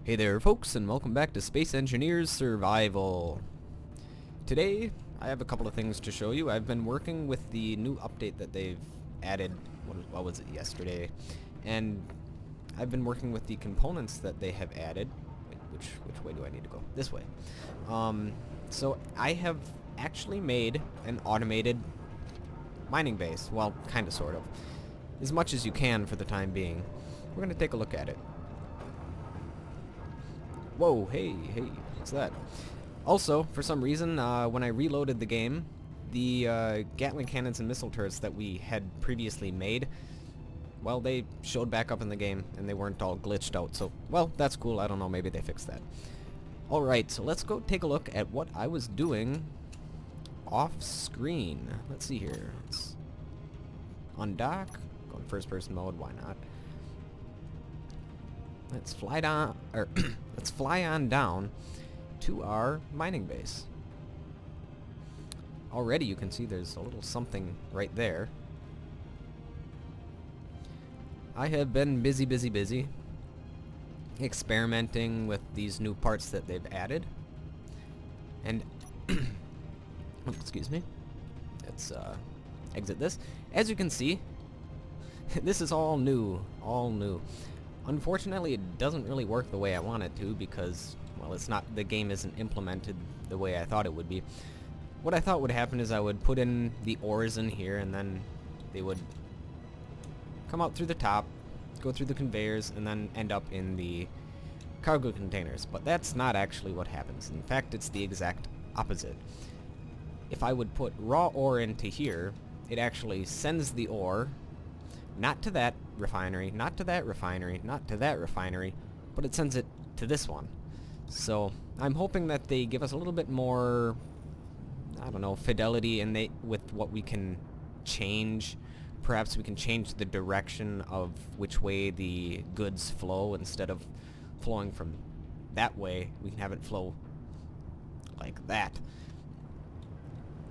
Hey there folks, and welcome back to Space Engineers Survival. Today I have a couple of things to show you. I've been working with the new update that they've added, what was it, yesterday, and I've been working with the components that they have added. Wait, which way do I need to go? This way. So I have actually made an automated mining base. Well, kinda, sort of. As much as you can for the time being. We're gonna take a look at it. Whoa, hey, what's that? Also, for some reason, when I reloaded the game, the Gatling cannons and missile turrets that we had previously made, well, they showed back up in the game, and they weren't all glitched out, so, well, that's cool. I don't know, maybe they fixed that. Alright, so let's go take a look at what I was doing off-screen. Let's see here. Let's undock, go in first-person mode, why not? Let's fly down, or let's fly on down to our mining base. Already you can see there's a little something right there. I have been busy experimenting with these new parts that they've added. And oh, excuse me. Let's exit this. As you can see, this is all new, Unfortunately, it doesn't really work the way I want it to because, well, the game isn't implemented the way I thought it would be. What I thought would happen is I would put in the ores in here and then they would come out through the top, go through the conveyors, and then end up in the cargo containers. But that's not actually what happens. In fact, it's the exact opposite. If I would put raw ore into here, it actually sends the ore not to that refinery, not to that refinery, not to that refinery, but it sends it to this one. So I'm hoping that they give us a little bit more, I don't know, fidelity with what we can change. Perhaps we can change the direction of which way the goods flow. Instead of flowing from that way, we can have it flow like that.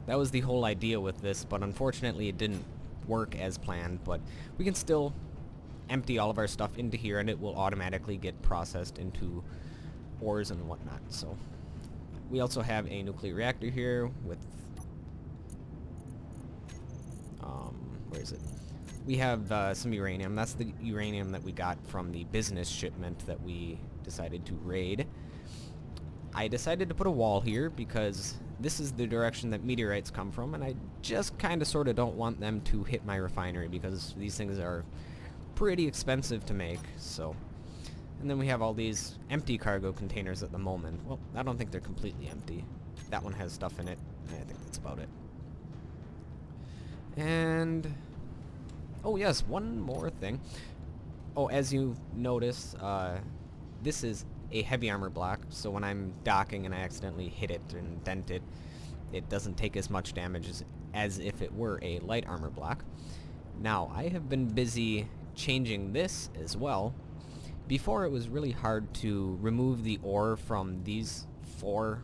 That was the whole idea with this, but unfortunately it didn't work as planned. But we can still empty all of our stuff into here and it will automatically get processed into ores and whatnot. So we also have a nuclear reactor here with where is it? We have some uranium. That's the uranium that we got from the business shipment that we decided to raid. I decided to put a wall here because this is the direction that meteorites come from, and I just kind of sort of don't want them to hit my refinery because these things are pretty expensive to make. So, and then we have all these empty cargo containers at the moment. Well, I don't think they're completely empty. That one has stuff in it, and I think that's about it. And oh yes, one more thing. Oh, as you notice, this is a heavy armor block, so when I'm docking and I accidentally hit it and dent it, it doesn't take as much damage as if it were a light armor block. Now, I have been busy changing this as well. Before, it was really hard to remove the ore from these 4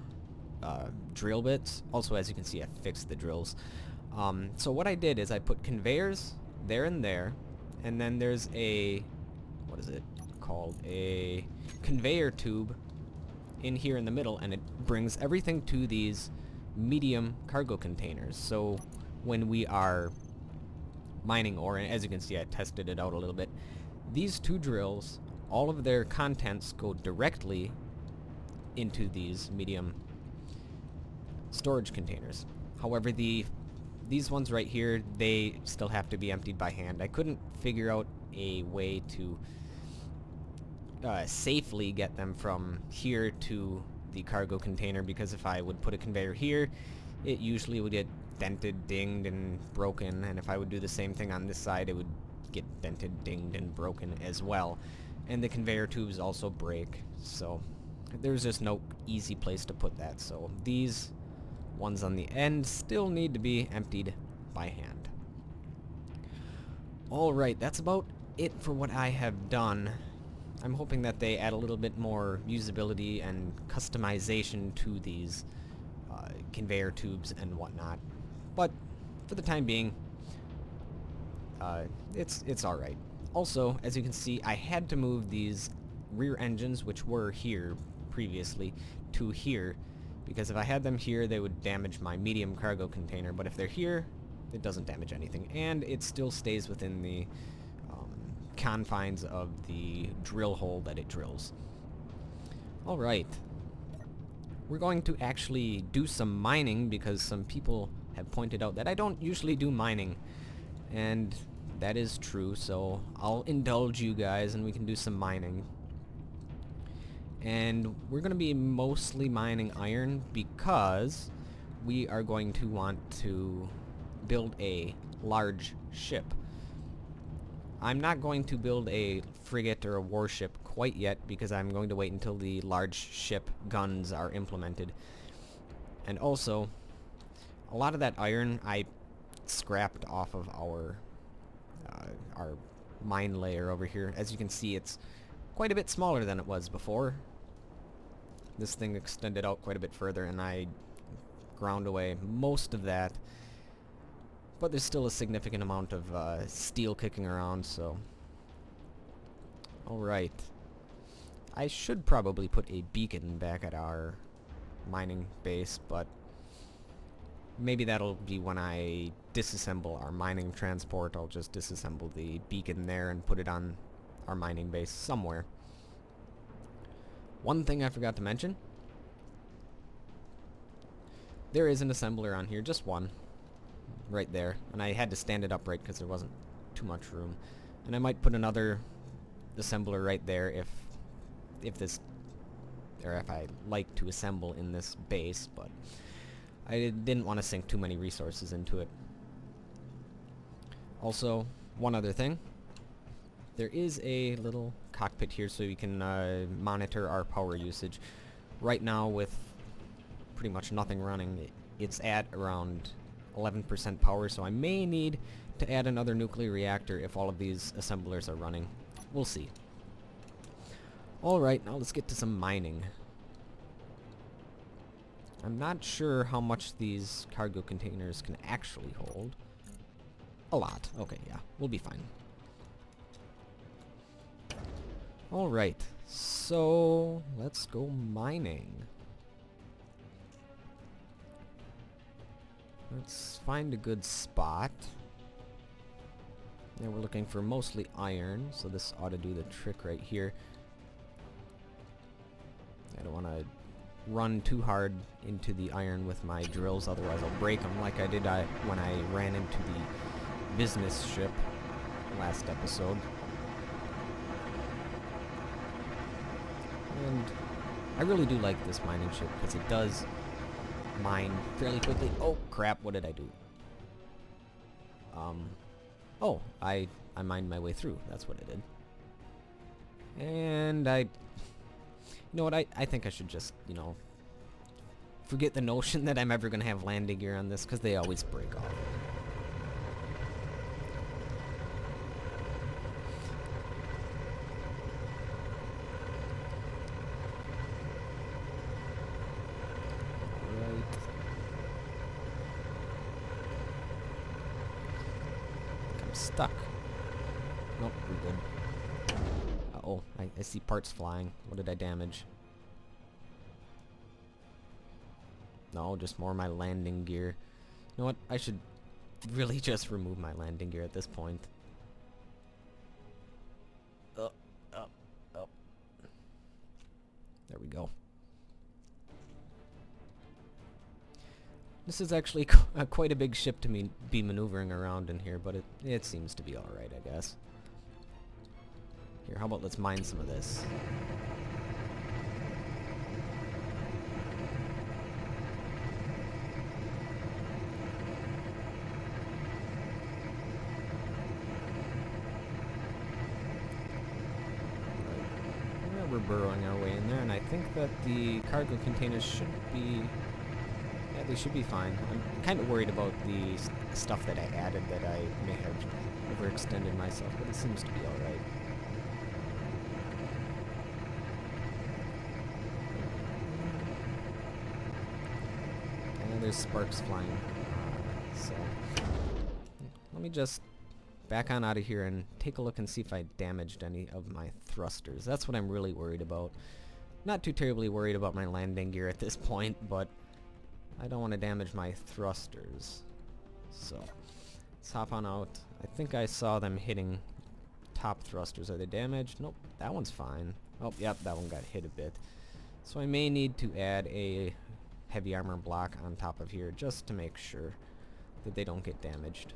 drill bits. Also, as you can see, I fixed the drills. So what I did is I put conveyors there and there, and then there's a, what is it called, a conveyor tube in here in the middle, and it brings everything to these medium cargo containers. So when we are mining ore, and as you can see, I tested it out a little bit, these 2 drills, all of their contents go directly into these medium storage containers. However, these ones right here, they still have to be emptied by hand. I couldn't figure out a way to safely get them from here to the cargo container, because if I would put a conveyor here, it usually would get dented, dinged, and broken, and if I would do the same thing on this side, it would get dented, dinged, and broken as well. And the conveyor tubes also break, so there's just no easy place to put that. So these ones on the end still need to be emptied by hand. Alright, that's about it for what I have done. I'm hoping that they add a little bit more usability and customization to these conveyor tubes and whatnot. But for the time being, it's alright. Also, as you can see, I had to move these rear engines, which were here previously, to here, because if I had them here, they would damage my medium cargo container, but if they're here, it doesn't damage anything, and it still stays within the confines of the drill hole that it drills. Alright. We're going to actually do some mining, because some people have pointed out that I don't usually do mining, and that is true, so I'll indulge you guys and we can do some mining. And we're going to be mostly mining iron because we are going to want to build a large ship. I'm not going to build a frigate or a warship quite yet because I'm going to wait until the large ship guns are implemented. And also, a lot of that iron I scrapped off of our mine layer over here. As you can see, it's quite a bit smaller than it was before. This thing extended out quite a bit further, and I ground away most of that. But there's still a significant amount of steel kicking around, so... Alright. I should probably put a beacon back at our mining base, but maybe that'll be when I disassemble our mining transport. I'll just disassemble the beacon there and put it on our mining base somewhere. One thing I forgot to mention. There is an assembler on here, just one. Right there. And I had to stand it upright because there wasn't too much room. And I might put another assembler right there if I like to assemble in this base, but I didn't want to sink too many resources into it. Also, one other thing. There is a little cockpit here so you can monitor our power usage. Right now, with pretty much nothing running, it's at around 11% power, so I may need to add another nuclear reactor if all of these assemblers are running. We'll see. Alright, now let's get to some mining. I'm not sure how much these cargo containers can actually hold. A lot. Okay, yeah, we'll be fine. Alright, so let's go mining. Let's find a good spot. Yeah, we're looking for mostly iron, so this ought to do the trick right here. I don't want to run too hard into the iron with my drills, otherwise I'll break them like I did when I ran into the business ship last episode. And I really do like this mining ship because it does mine fairly quickly. Oh crap, what did I do? Oh, I mined my way through. That's what I did. And you know what, I think I should just, you know, forget the notion that I'm ever going to have landing gear on this, because they always break off. Right. I'm stuck. Nope, we're good. Uh-oh, I see parts flying. What did I damage? No, just more of my landing gear. You know what? I should really just remove my landing gear at this point. Up, up, up. There we go. This is actually quite a big ship to be maneuvering around in here, but it seems to be alright, I guess. Here, how about let's mine some of this. Yeah, we're burrowing our way in there, and I think that the cargo containers should be... Yeah, they should be fine. I'm kind of worried about the stuff that I added that I may have overextended myself, but it seems to be alright. There's sparks flying. So let me just back on out of here and take a look and see if I damaged any of my thrusters. That's what I'm really worried about. Not too terribly worried about my landing gear at this point, but I don't want to damage my thrusters. So, let's hop on out. I think I saw them hitting top thrusters. Are they damaged? Nope, that one's fine. Oh, yep, that one got hit a bit. So I may need to add a heavy armor block on top of here just to make sure that they don't get damaged.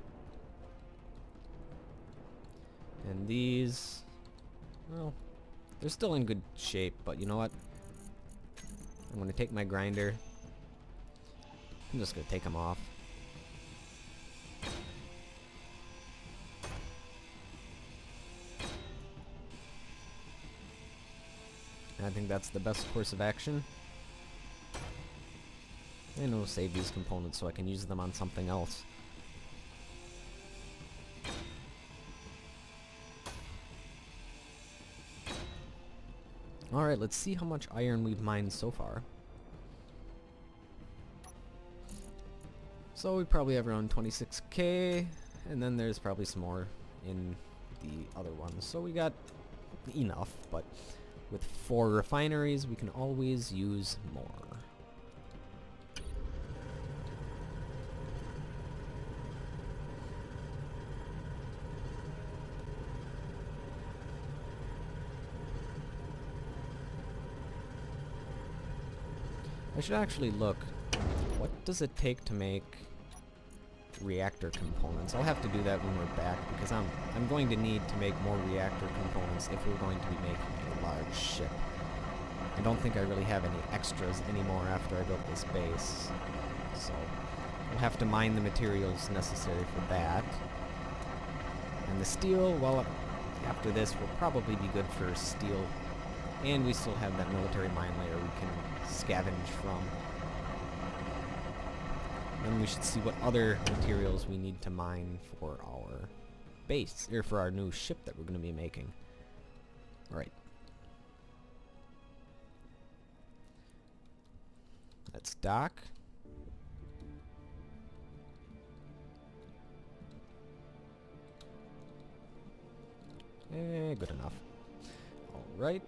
And these, well, they're still in good shape, but you know what? I'm going to take my grinder. I'm just going to take them off. I think that's the best course of action. And it'll save these components so I can use them on something else. Alright, let's see how much iron we've mined so far. So we probably have around 26k, and then there's probably some more in the other ones. So we got enough, but with 4 refineries, we can always use more. I should actually look, what does it take to make reactor components? I'll have to do that when we're back, because I'm going to need to make more reactor components if we're going to be making a large ship. I don't think I really have any extras anymore after I built this base, so we'll have to mine the materials necessary for that. And the steel, well, after this will probably be good for steel, and we still have that military mine layer we can scavenge from. Then we should see what other materials we need to mine for our base, or for our new ship that we're going to be making. Alright. Let's dock. Good enough. Alright.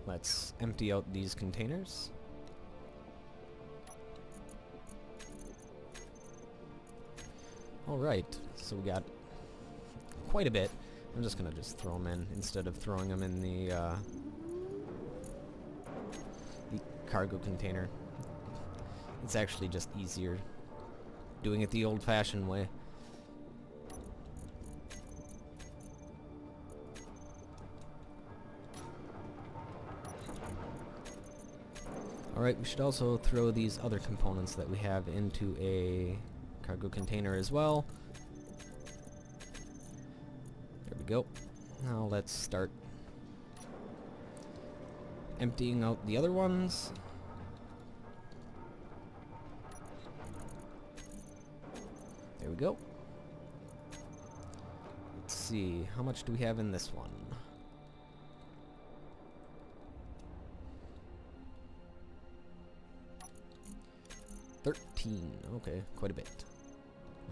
Let's empty out these containers. Alright, so we got quite a bit. I'm just gonna throw them in instead of throwing them in the cargo container. It's actually just easier doing it the old-fashioned way. Alright, we should also throw these other components that we have into a cargo container as well. There we go. Now let's start emptying out the other ones. There we go. Let's see, how much do we have in this one? Okay, quite a bit.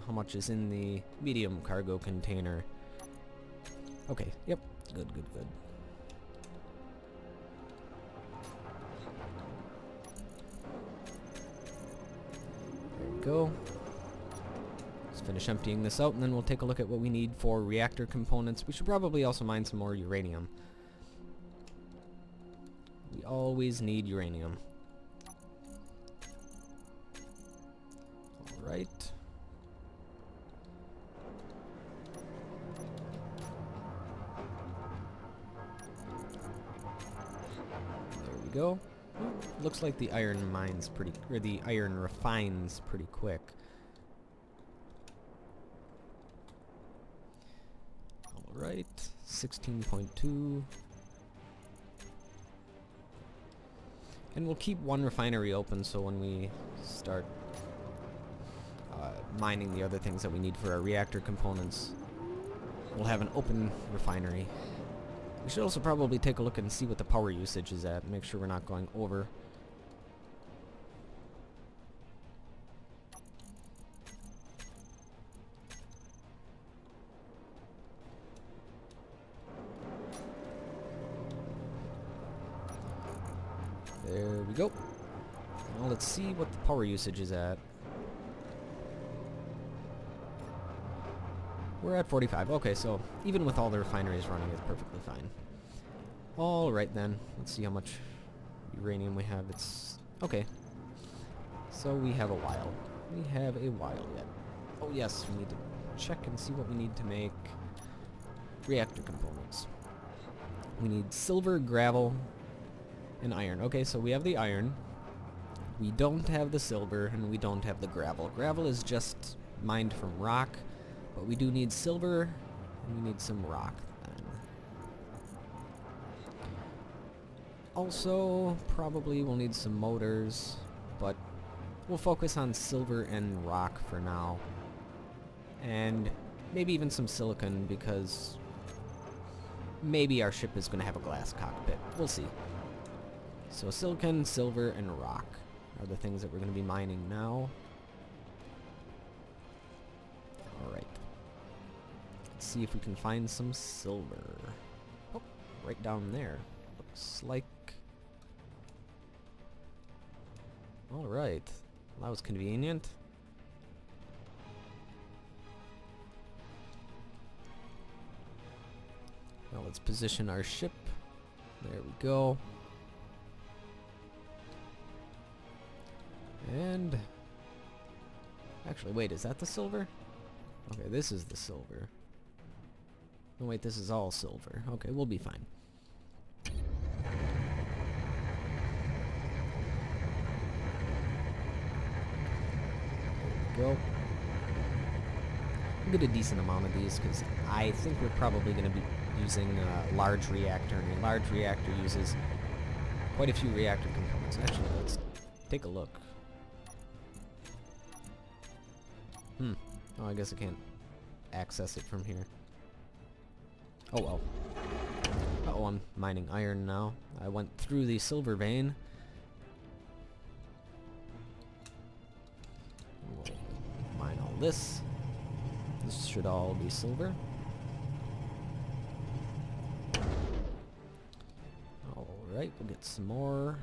How much is in the medium cargo container? Okay, yep, good. There we go. Let's finish emptying this out, and then we'll take a look at what we need for reactor components. We should probably also mine some more uranium. We always need uranium. Right. There we go. Looks like the iron mines the iron refines pretty quick. Alright, 16.2. And we'll keep one refinery open so when we start mining the other things that we need for our reactor components, we'll have an open refinery. We should also probably take a look and see what the power usage is at, make sure we're not going over. we go. Well, let's see what the power usage is at. We're at 45. Okay, so even with all the refineries running, it's perfectly fine. Alright then. Let's see how much uranium we have. It's... okay. So we have a while. We have a while yet. Oh yes, we need to check and see what we need to make reactor components. We need silver, gravel, and iron. Okay, so we have the iron. We don't have the silver, and we don't have the gravel. Gravel is just mined from rock, but we do need silver, and we need some rock then. Also, probably we'll need some motors, but we'll focus on silver and rock for now. And maybe even some silicon, because maybe our ship is going to have a glass cockpit. We'll see. So silicon, silver, and rock are the things that we're going to be mining now. Alright. Let's see if we can find some silver. Oh, right down there. Looks like... alright. That was convenient. Well, let's position our ship. There we go. And... actually, wait, is that the silver? Okay, this is the silver. Oh wait, this is all silver. Okay, we'll be fine. There we go. We'll get a decent amount of these, because I think we're probably going to be using a large reactor, and a large reactor uses quite a few reactor components. Actually, let's take a look. Oh, I guess I can't access it from here. Oh well. Uh-oh, I'm mining iron now. I went through the silver vein. We'll mine all this. This should all be silver. Alright, we'll get some more.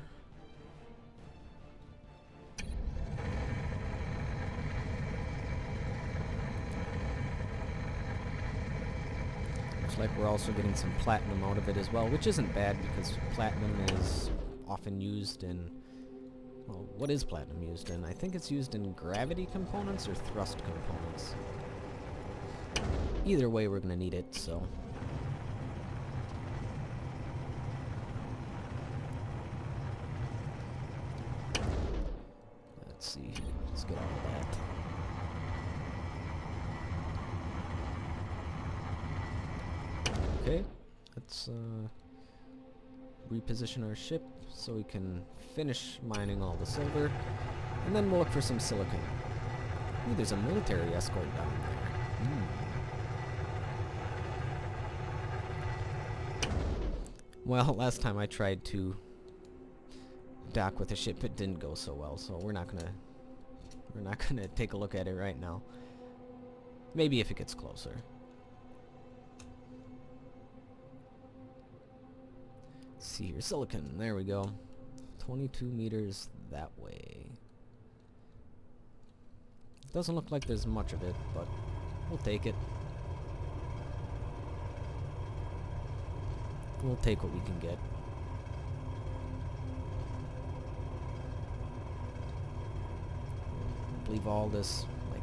Looks like we're also getting some platinum out of it as well, which isn't bad because platinum is often used in... well, what is platinum used in? I think it's used in gravity components or thrust components. Either way, we're going to need it, so... let's see. Let's get all of that. Okay, let's reposition our ship so we can finish mining all the silver, and then we'll look for some silicon. Ooh, there's a military escort down there. Well, last time I tried to dock with a ship, it didn't go so well, so we're not gonna take a look at it right now. Maybe if it gets closer. Let's see here, silicon, there we go. 22 meters that way. Doesn't look like there's much of it, but we'll take it. We'll take what we can get. I believe all this, like,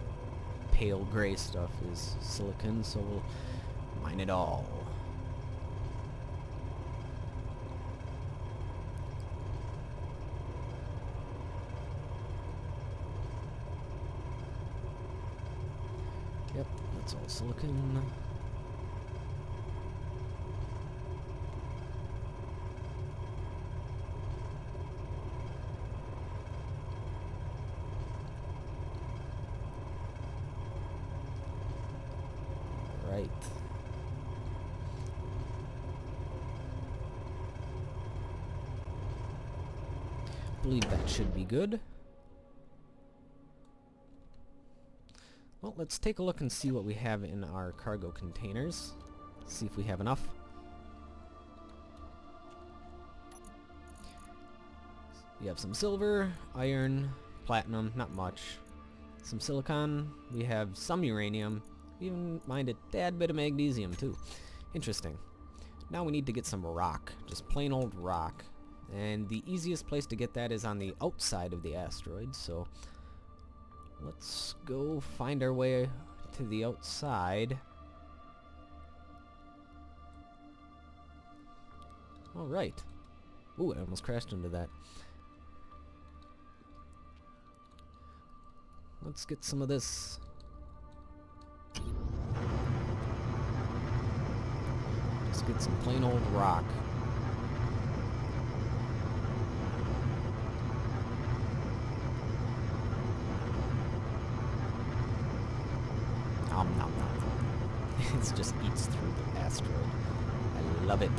pale gray stuff is silicon, so we'll mine it all. Yep, that's all silicon. Right. Believe that should be good. Well, let's take a look and see what we have in our cargo containers. See if we have enough. We have some silver, iron, platinum, not much. Some silicon, we have some uranium, we even mined a tad bit of magnesium too. Interesting. Now we need to get some rock, just plain old rock. And the easiest place to get that is on the outside of the asteroid, so let's go find our way to the outside. Alright. Ooh, I almost crashed into that. Let's get some of this. Just get some plain old rock. Nom nom nom. It just eats through the asteroid. I love it.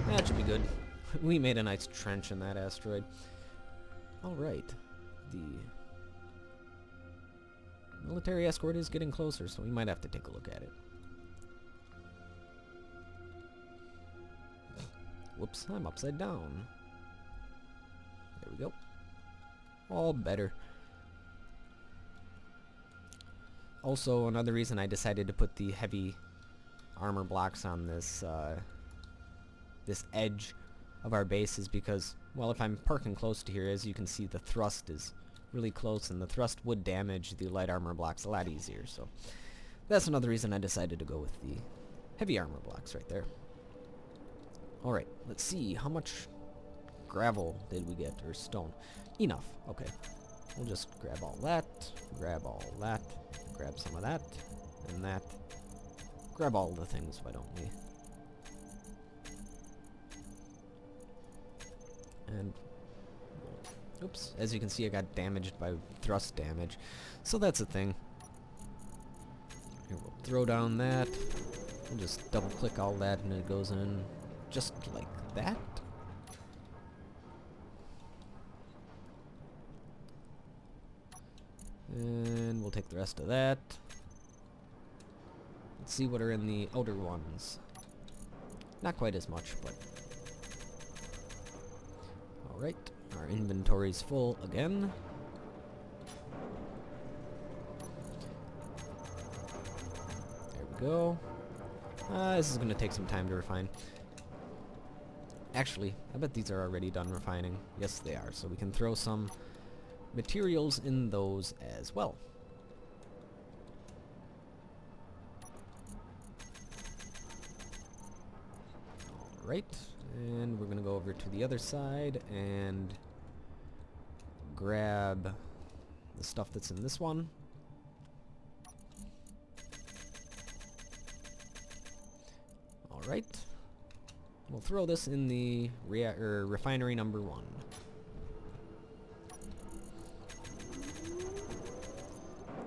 That should be good. We made a nice trench in that asteroid. Alright. The military escort is getting closer, so we might have to take a look at it. Whoops, I'm upside down. There we go. All better. Also, another reason I decided to put the heavy armor blocks on this this edge of our base is because, well, if I'm parking close to here, as you can see, the thrust is really close, and the thrust would damage the light armor blocks a lot easier, so that's another reason I decided to go with the heavy armor blocks right there. Alright, let's see, how much gravel did we get, or stone? Enough, okay. We'll just grab all that, grab some of that, and that. Grab all the things, why don't we? And, oops, as you can see, I got damaged by thrust damage, so that's a thing. Here, we'll throw down that. We'll just double click all that and it goes in just like that. And we'll take the rest of that. Let's see what are in the outer ones. Not quite as much, but alright, our inventory's full again. There we go. This is going to take some time to refine. Actually, I bet these are already done refining. Yes, they are, so we can throw some materials in those as well. Alright. And we're going to go over to the other side and grab the stuff that's in this one. Alright. We'll throw this in the refinery number 1.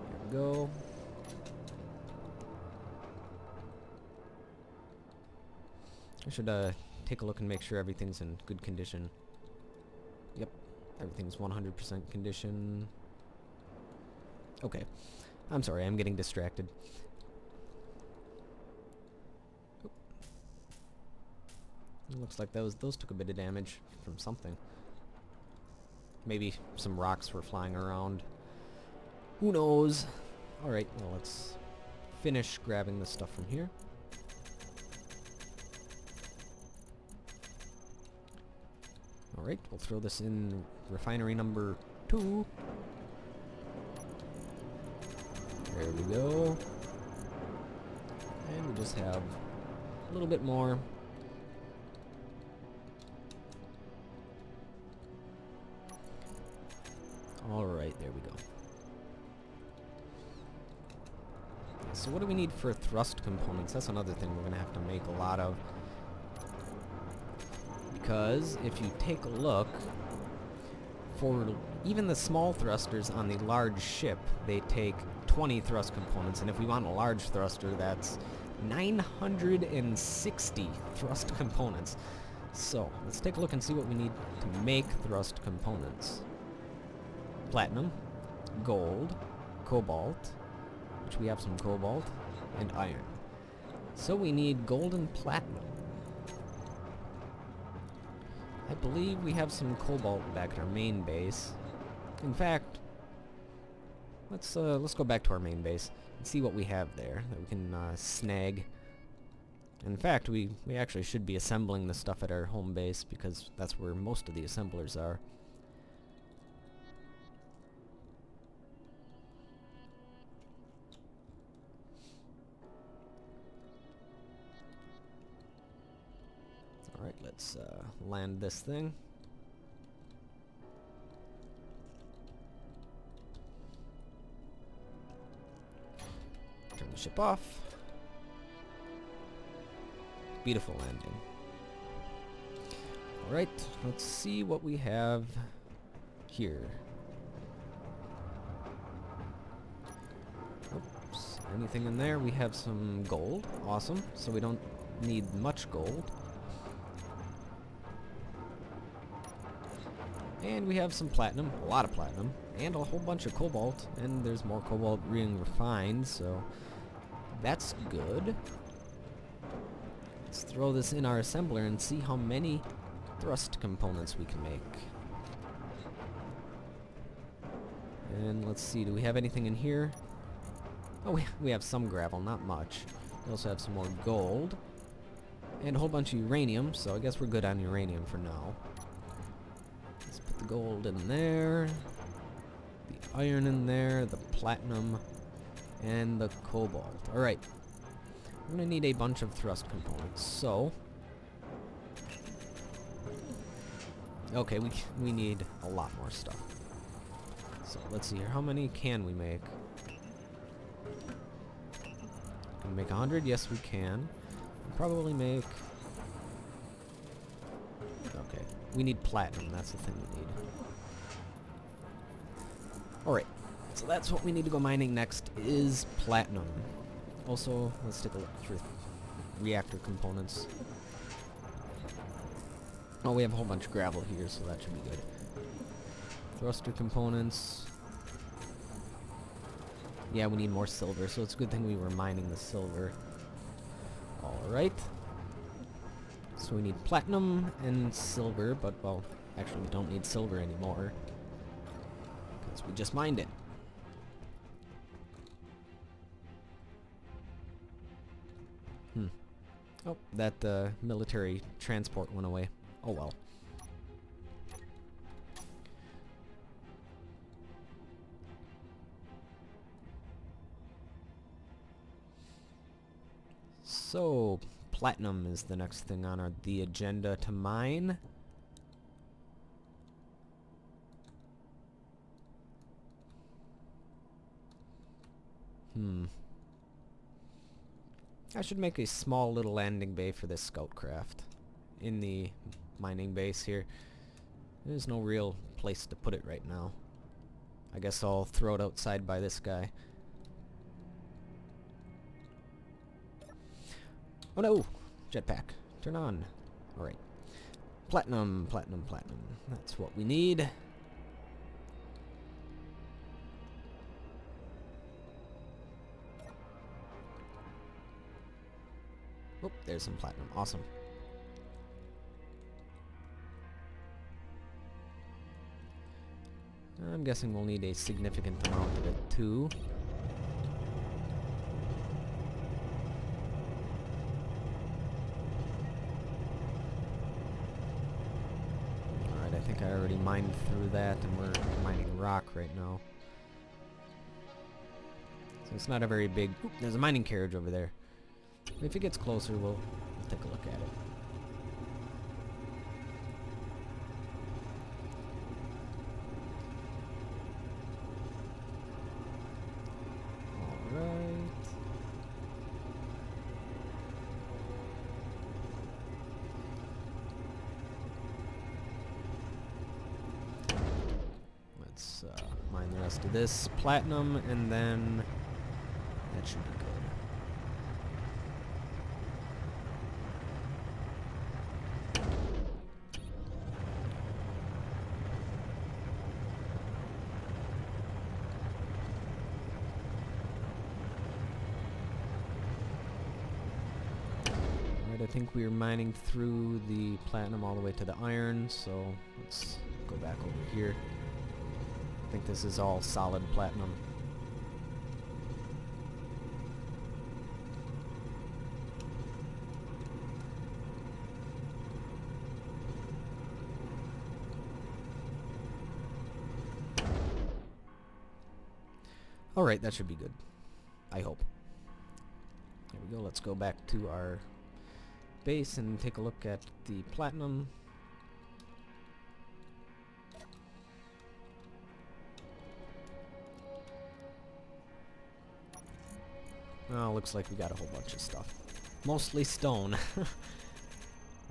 There we go. I should take a look and make sure everything's in good condition. Yep, everything's 100% condition. Okay, I'm sorry, I'm getting distracted. Oop. It looks like those took a bit of damage from something. Maybe some rocks were flying around. Who knows? Alright, well, let's finish grabbing the stuff from here. Alright, we'll throw this in refinery number 2. There we go. And we just have a little bit more. Alright, there we go. So what do we need for thrust components? That's another thing we're going to have to make a lot of. Because if you take a look, for even the small thrusters on the large ship, they take 20 thrust components, and if we want a large thruster, that's 960 thrust components. So, let's take a look and see what we need to make thrust components. Platinum, gold, cobalt, which we have some cobalt, and iron. So we need gold and platinum. I believe we have some cobalt back at our main base. In fact, let's go back to our main base and see what we have there that we can snag. In fact, we actually should be assembling the stuff at our home base because that's where most of the assemblers are. Alright, let's land this thing. Turn the ship off. Beautiful landing. Alright, let's see what we have here. Oops, anything in there? We have some gold. Awesome. So we don't need much gold. And we have some platinum, a lot of platinum, and a whole bunch of cobalt, and there's more cobalt being refined, so that's good. Let's throw this in our assembler and see how many thrust components we can make. And let's see, do we have anything in here? Oh, we have some gravel, not much. We also have some more gold, and a whole bunch of uranium, so I guess we're good on uranium for now. The gold in there, the iron in there, the platinum, and the cobalt. Alright, we're going to need a bunch of thrust components, so... Okay, we need a lot more stuff. So, let's see here. How many can we make? Can we make 100? Yes, we can. We'll probably make... Okay, we need platinum. That's the thing we need. Alright, so that's what we need to go mining next, is platinum. Also, let's take a look for reactor components. Oh, we have a whole bunch of gravel here, so that should be good. Thruster components. Yeah, we need more silver, so it's a good thing we were mining the silver. Alright. So we need platinum and silver, but, well, actually we don't need silver anymore. Because we just mined it. Oh, that military transport went away. Oh well. So, platinum is the next thing on the agenda to mine. I should make a small little landing bay for this scout craft in the mining base here. There's no real place to put it right now. I guess I'll throw it outside by this guy. Oh no! Jetpack. Turn on. Alright. Platinum, platinum, platinum. That's what we need. Oh, there's some platinum. Awesome. I'm guessing we'll need a significant amount of it too. Alright, I think I already mined through that, and we're mining rock right now. So it's not a very big... Oop, there's a mining carriage over there. If it gets closer, we'll take a look at it. Alright. Let's mine the rest of this platinum, and then that should be good. I think we were mining through the platinum all the way to the iron, so let's go back over here. I think this is all solid platinum. Alright, that should be good. I hope. There we go, let's go back to our base and take a look at the platinum. Oh, looks like we got a whole bunch of stuff. Mostly stone.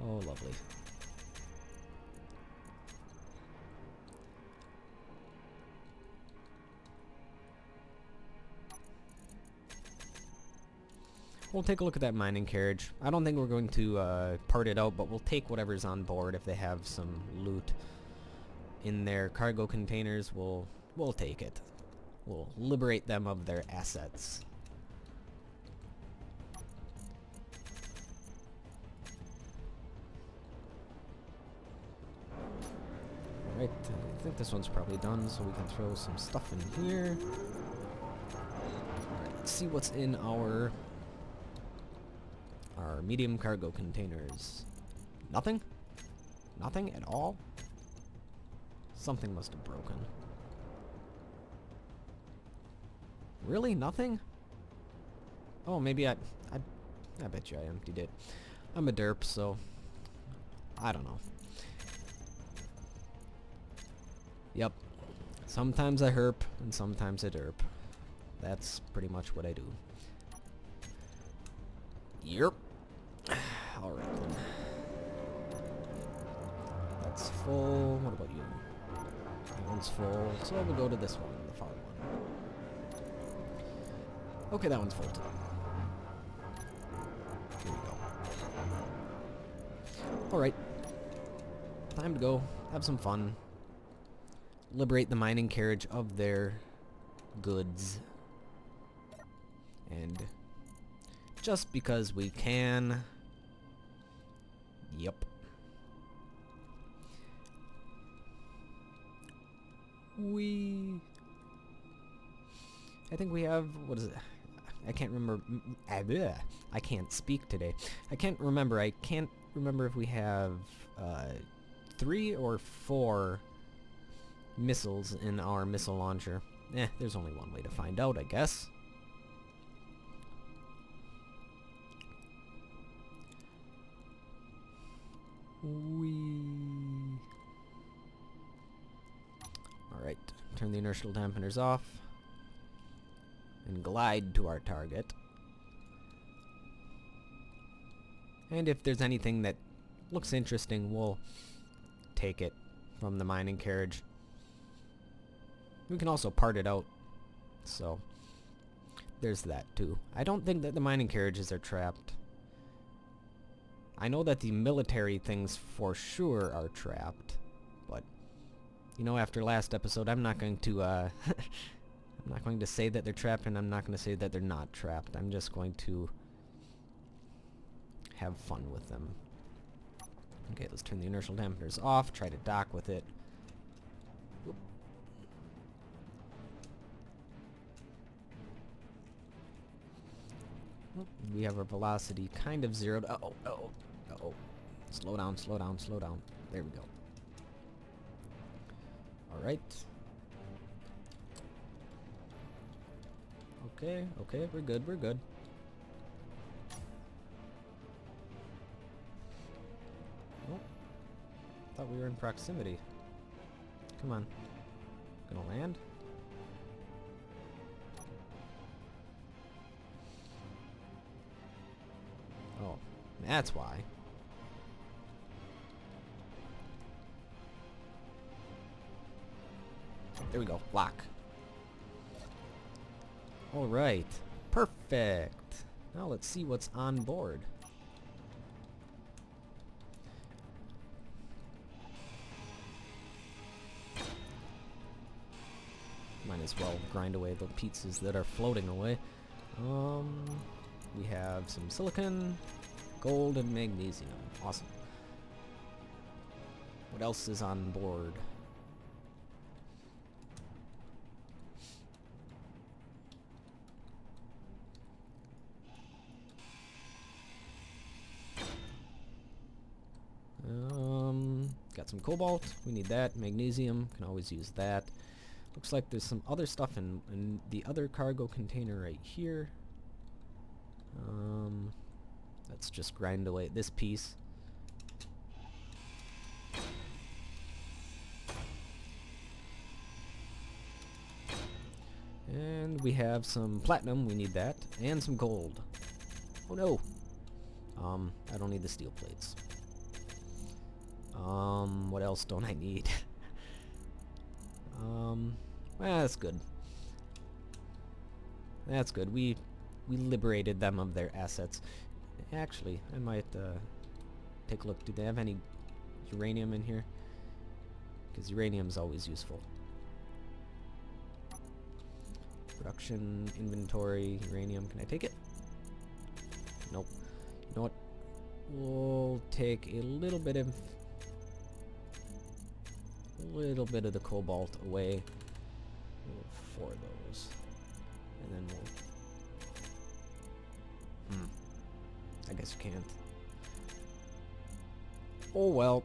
Oh, lovely. We'll take a look at that mining carriage. I don't think we're going to part it out, but we'll take whatever's on board. If they have some loot in their cargo containers, we'll take it. We'll liberate them of their assets. Alright, I think this one's probably done, so we can throw some stuff in here. Alright, let's see what's in our medium cargo containers. Nothing? Nothing at all? Something must have broken. Really? Nothing? Oh, maybe I bet you I emptied it. I'm a derp, so I don't know. Yep. Sometimes I herp, and sometimes I derp. That's pretty much what I do. Yep. Alright then. That's full. What about you? That one's full. So we'll go to this one, the far one. Okay, that one's full too. Here we go. Alright. Time to go. Have some fun. Liberate the mining carriage of their goods. And just because we can. Yep. I think we have, what is it? I can't remember. I can't speak today. I can't remember. I can't remember if we have 3 or 4 missiles in our missile launcher. There's only one way to find out, I guess. Alright, turn the inertial dampeners off and glide to our target. And if there's anything that looks interesting, we'll take it from the mining carriage. We can also part it out, so there's that too. I don't think that the mining carriages are trapped. I know that the military things for sure are trapped, but you know, after last episode, I'm not going to I'm not going to say that they're trapped, and I'm not going to say that they're not trapped. I'm just going to have fun with them. Okay, let's turn the inertial dampeners off, try to dock with it. Whoop. We have our velocity kind of zeroed. Uh-oh, uh-oh, uh-oh. Slow down, slow down, slow down. There we go. Alright. Okay, okay, we're good, we're good. Oh. Thought we were in proximity. Come on. Gonna land? Oh, that's why. There we go. Lock. Alright. Perfect. Now let's see what's on board. Might as well grind away the pizzas that are floating away. We have some silicon. Gold and magnesium. Awesome. What else is on board? Got some cobalt. We need that. Magnesium. Can always use that. Looks like there's some other stuff in the other cargo container right here. Let's just grind away at this piece. And we have some platinum. We need that. And some gold. Oh no! I don't need the steel plates. What else don't I need? Well, that's good. That's good. We liberated them of their assets. Actually, I might take a look. Do they have any uranium in here? Because uranium is always useful. Production, inventory, uranium. Can I take it? Nope. You know what? We'll take a little bit of the cobalt away. Four of those, and then we'll. I guess you can't. Oh well.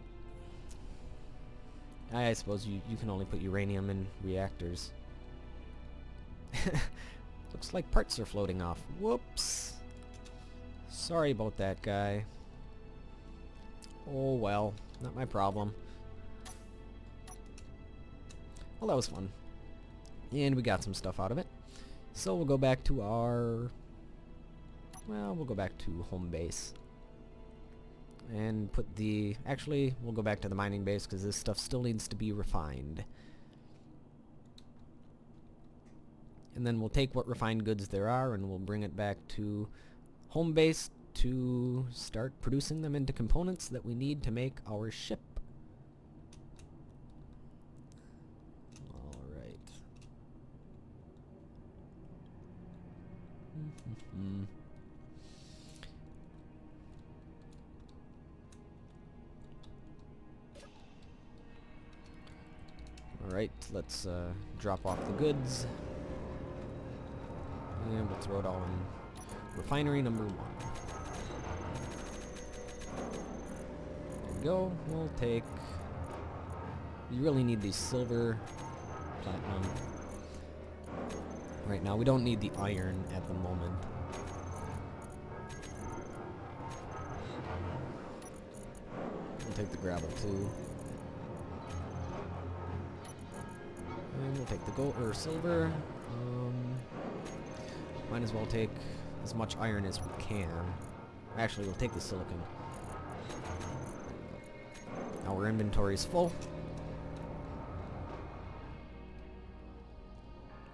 I suppose you can only put uranium in reactors. Looks like parts are floating off. Whoops. Sorry about that, guy. Oh well, not my problem. Well, that was fun. And we got some stuff out of it. So we'll go back to our... Well, we'll go back to home base. And put the... Actually, we'll go back to the mining base because this stuff still needs to be refined. And then we'll take what refined goods there are and we'll bring it back to home base to start producing them into components that we need to make our ship. Alright. Alright, let's drop off the goods. And we'll throw it all in refinery number 1. There we go. We'll take... You really need these silver, platinum. Right now, we don't need the iron at the moment. We'll take the gravel too. And we'll take the gold or silver. Might as well take as much iron as we can. Actually, we'll take the silicon. Our inventory is full.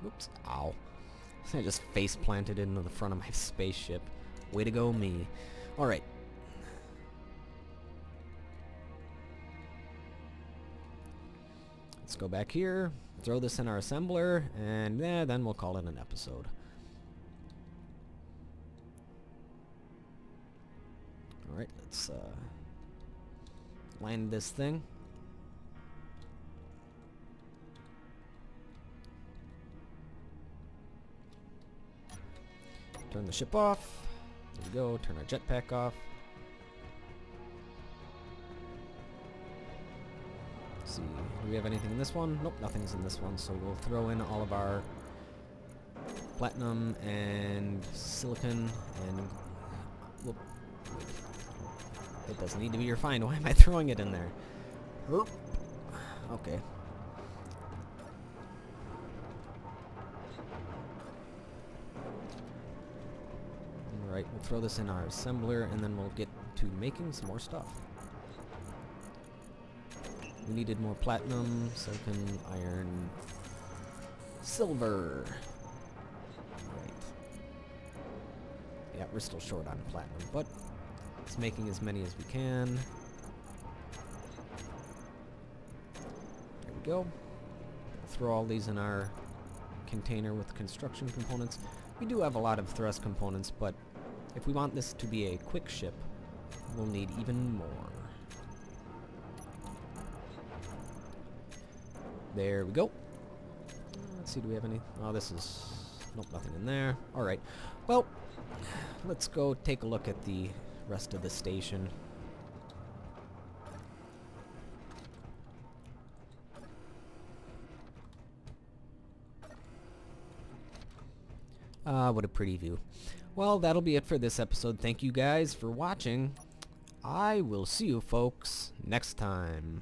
Oops. Ow. I just face planted into the front of my spaceship. Way to go, me. Alright. Let's go back here, throw this in our assembler, and then we'll call it an episode. Alright, let's land this thing. Turn the ship off. There we go, turn our jetpack off. Let's see, do we have anything in this one? Nope, nothing's in this one, so we'll throw in all of our platinum and silicon and... Whoop. It doesn't need to be refined. Why am I throwing it in there? Oop. Okay. Alright, we'll throw this in our assembler and then we'll get to making some more stuff. We needed more platinum, silicon, iron, silver. Right. Yeah, we're still short on platinum, but it's making as many as we can. There we go. We'll throw all these in our container with construction components. We do have a lot of thrust components, but if we want this to be a quick ship, we'll need even more. There we go. Let's see, do we have any? Oh, this is... Nope, nothing in there. Alright. Well, let's go take a look at the rest of the station. What a pretty view. Well, that'll be it for this episode. Thank you guys for watching. I will see you folks next time.